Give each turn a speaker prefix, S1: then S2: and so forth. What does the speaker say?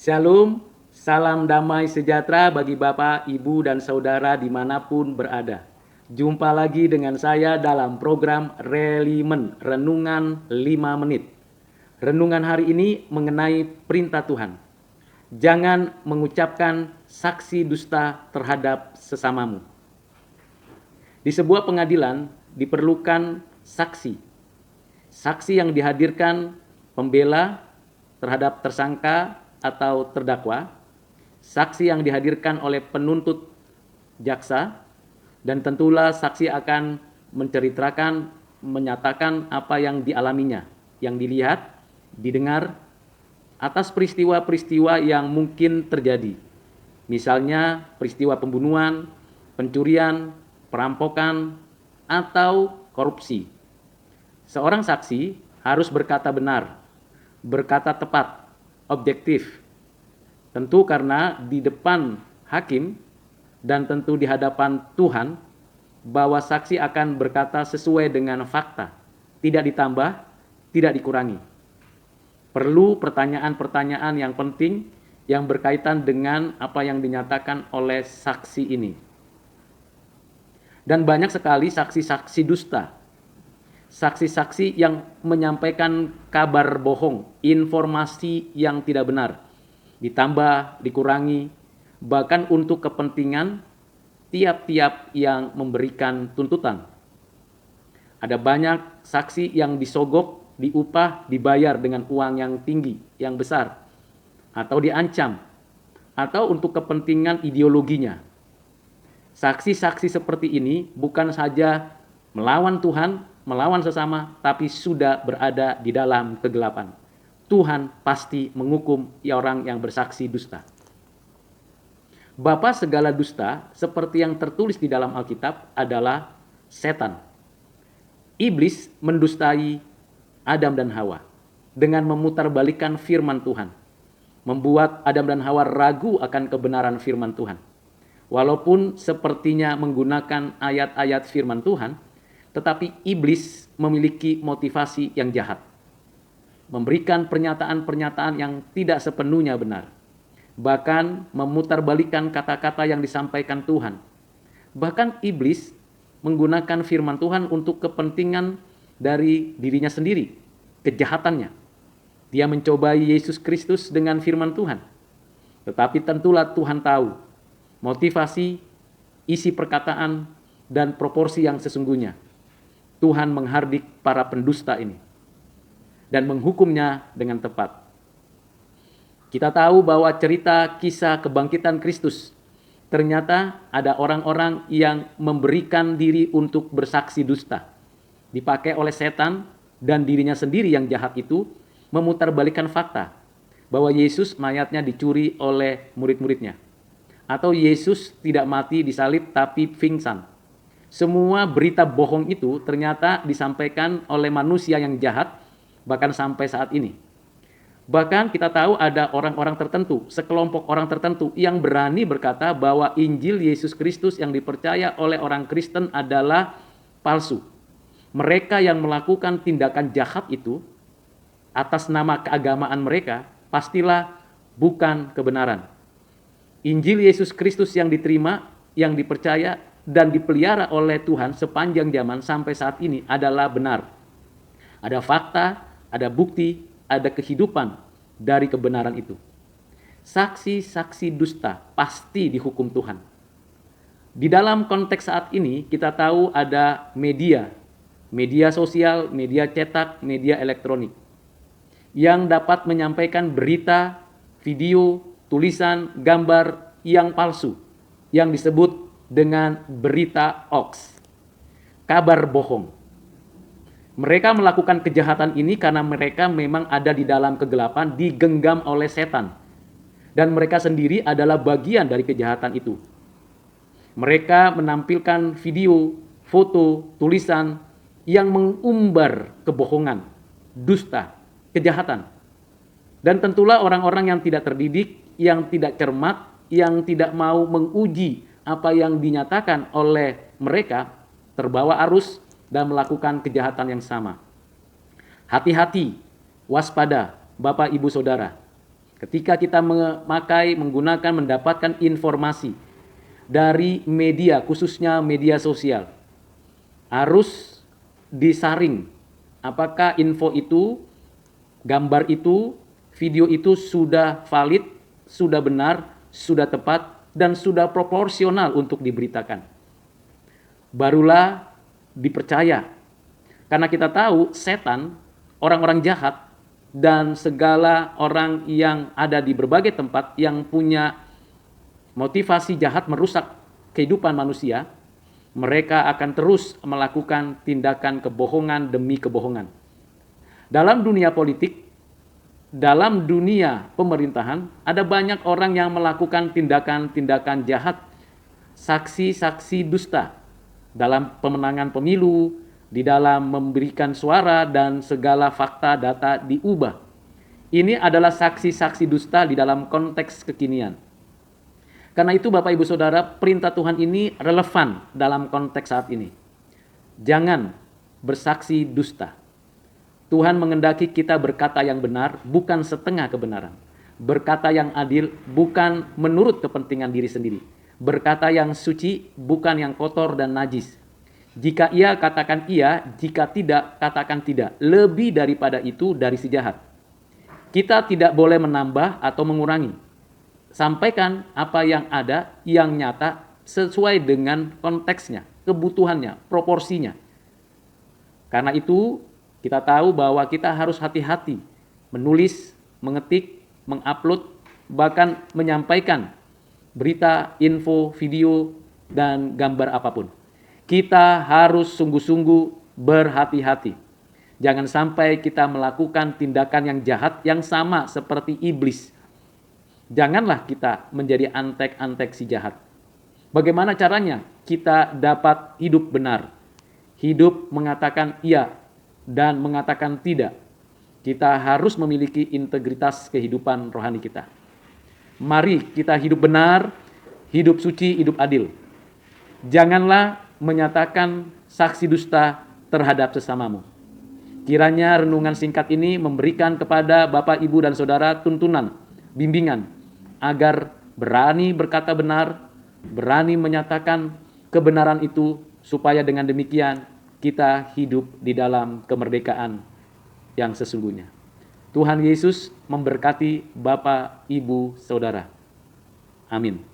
S1: Shalom, salam damai sejahtera bagi Bapak, Ibu, dan Saudara dimanapun berada. Jumpa lagi dengan saya dalam program Relimen, Renungan 5 Menit. Renungan hari ini mengenai perintah Tuhan. Jangan mengucapkan saksi dusta terhadap sesamamu. Di sebuah pengadilan diperlukan saksi. Saksi yang dihadirkan pembela terhadap tersangka atau terdakwa, saksi yang dihadirkan oleh penuntut jaksa, dan tentulah saksi akan menceritakan, menyatakan apa yang dialaminya, yang dilihat, didengar, atas peristiwa-peristiwa yang mungkin terjadi. Misalnya peristiwa pembunuhan, pencurian, perampokan, atau korupsi. Seorang saksi harus berkata benar, berkata tepat, objektif. Tentu karena di depan hakim dan tentu di hadapan Tuhan, bahwa saksi akan berkata sesuai dengan fakta, tidak ditambah, tidak dikurangi. Perlu pertanyaan-pertanyaan yang penting yang berkaitan dengan apa yang dinyatakan oleh saksi ini. Dan banyak sekali saksi-saksi dusta, saksi-saksi yang menyampaikan kabar bohong, informasi yang tidak benar, ditambah, dikurangi, bahkan untuk kepentingan tiap-tiap yang memberikan tuntutan. Ada banyak saksi yang disogok, diupah, dibayar dengan uang yang tinggi, yang besar, atau diancam, atau untuk kepentingan ideologinya. Saksi-saksi seperti ini bukan saja melawan Tuhan, melawan sesama, tapi sudah berada di dalam kegelapan. Tuhan pasti menghukum orang yang bersaksi dusta. Bapa segala dusta, seperti yang tertulis di dalam Alkitab, adalah setan. Iblis mendustai Adam dan Hawa dengan memutarbalikkan firman Tuhan, membuat Adam dan Hawa ragu akan kebenaran firman Tuhan. Walaupun sepertinya menggunakan ayat-ayat firman Tuhan, tetapi iblis memiliki motivasi yang jahat, memberikan pernyataan-pernyataan yang tidak sepenuhnya benar, bahkan memutarbalikkan kata-kata yang disampaikan Tuhan. Bahkan iblis menggunakan firman Tuhan untuk kepentingan dari dirinya sendiri, kejahatannya. Dia mencobai Yesus Kristus dengan firman Tuhan. Tetapi tentulah Tuhan tahu motivasi, isi perkataan, dan proporsi yang sesungguhnya. Tuhan menghardik para pendusta ini dan menghukumnya dengan tepat. Kita tahu bahwa cerita kisah kebangkitan Kristus, ternyata ada orang-orang yang memberikan diri untuk bersaksi dusta, dipakai oleh setan, dan dirinya sendiri yang jahat itu memutarbalikkan fakta bahwa Yesus mayatnya dicuri oleh murid-muridnya, atau Yesus tidak mati disalib tapi pingsan. Semua berita bohong itu ternyata disampaikan oleh manusia yang jahat, bahkan sampai saat ini. Bahkan kita tahu ada orang-orang tertentu, sekelompok orang tertentu yang berani berkata bahwa Injil Yesus Kristus yang dipercaya oleh orang Kristen adalah palsu. Mereka yang melakukan tindakan jahat itu atas nama keagamaan mereka pastilah bukan kebenaran. Injil Yesus Kristus yang diterima, yang dipercaya, dan dipelihara oleh Tuhan sepanjang zaman sampai saat ini adalah benar. Ada fakta, ada bukti, ada kehidupan dari kebenaran itu. Saksi-saksi dusta pasti dihukum Tuhan. Di dalam konteks saat ini kita tahu ada media sosial, media cetak, media elektronik, yang dapat menyampaikan berita, video, tulisan, gambar yang palsu, yang disebut dengan berita hoax, kabar bohong. Mereka melakukan kejahatan ini karena mereka memang ada di dalam kegelapan, digenggam oleh setan. Dan mereka sendiri adalah bagian dari kejahatan itu. Mereka menampilkan video, foto, tulisan yang mengumbar kebohongan, dusta, kejahatan. Dan tentulah orang-orang yang tidak terdidik, yang tidak cermat, yang tidak mau menguji apa yang dinyatakan oleh mereka, terbawa arus dan melakukan kejahatan yang sama. Hati-hati, waspada, Bapak, Ibu, Saudara. Ketika kita mendapatkan informasi dari media, khususnya media sosial, harus disaring apakah info itu, gambar itu, video itu sudah valid, sudah benar, sudah tepat, dan sudah proporsional untuk diberitakan. Barulah dipercaya. Karena kita tahu setan, orang-orang jahat, dan segala orang yang ada di berbagai tempat yang punya motivasi jahat merusak kehidupan manusia, mereka akan terus melakukan tindakan kebohongan demi kebohongan. Dalam dunia politik, dalam dunia pemerintahan, ada banyak orang yang melakukan tindakan-tindakan jahat, saksi-saksi dusta dalam pemenangan pemilu, di dalam memberikan suara, dan segala fakta data diubah. Ini adalah saksi-saksi dusta di dalam konteks kekinian. Karena itu Bapak Ibu Saudara, perintah Tuhan ini relevan dalam konteks saat ini. Jangan bersaksi dusta. Tuhan mengendaki kita berkata yang benar, bukan setengah kebenaran. Berkata yang adil, bukan menurut kepentingan diri sendiri. Berkata yang suci, bukan yang kotor dan najis. Jika iya, katakan iya. Jika tidak, katakan tidak. Lebih daripada itu dari si jahat. Kita tidak boleh menambah atau mengurangi. Sampaikan apa yang ada, yang nyata, sesuai dengan konteksnya, kebutuhannya, proporsinya. Karena itu, kita tahu bahwa kita harus hati-hati menulis, mengetik, mengupload, bahkan menyampaikan berita, info, video, dan gambar apapun. Kita harus sungguh-sungguh berhati-hati. Jangan sampai kita melakukan tindakan yang jahat yang sama seperti iblis. Janganlah kita menjadi antek-antek si jahat. Bagaimana caranya kita dapat hidup benar? Hidup mengatakan iya dan mengatakan tidak. Kita harus memiliki integritas kehidupan rohani kita. Mari kita hidup benar, hidup suci, hidup adil. Janganlah menyatakan saksi dusta terhadap sesamamu. Kiranya renungan singkat ini memberikan kepada Bapak, Ibu, dan Saudara tuntunan, bimbingan, agar berani berkata benar, berani menyatakan kebenaran itu, supaya dengan demikian kita hidup di dalam kemerdekaan yang sesungguhnya. Tuhan Yesus memberkati Bapak, Ibu, Saudara. Amin.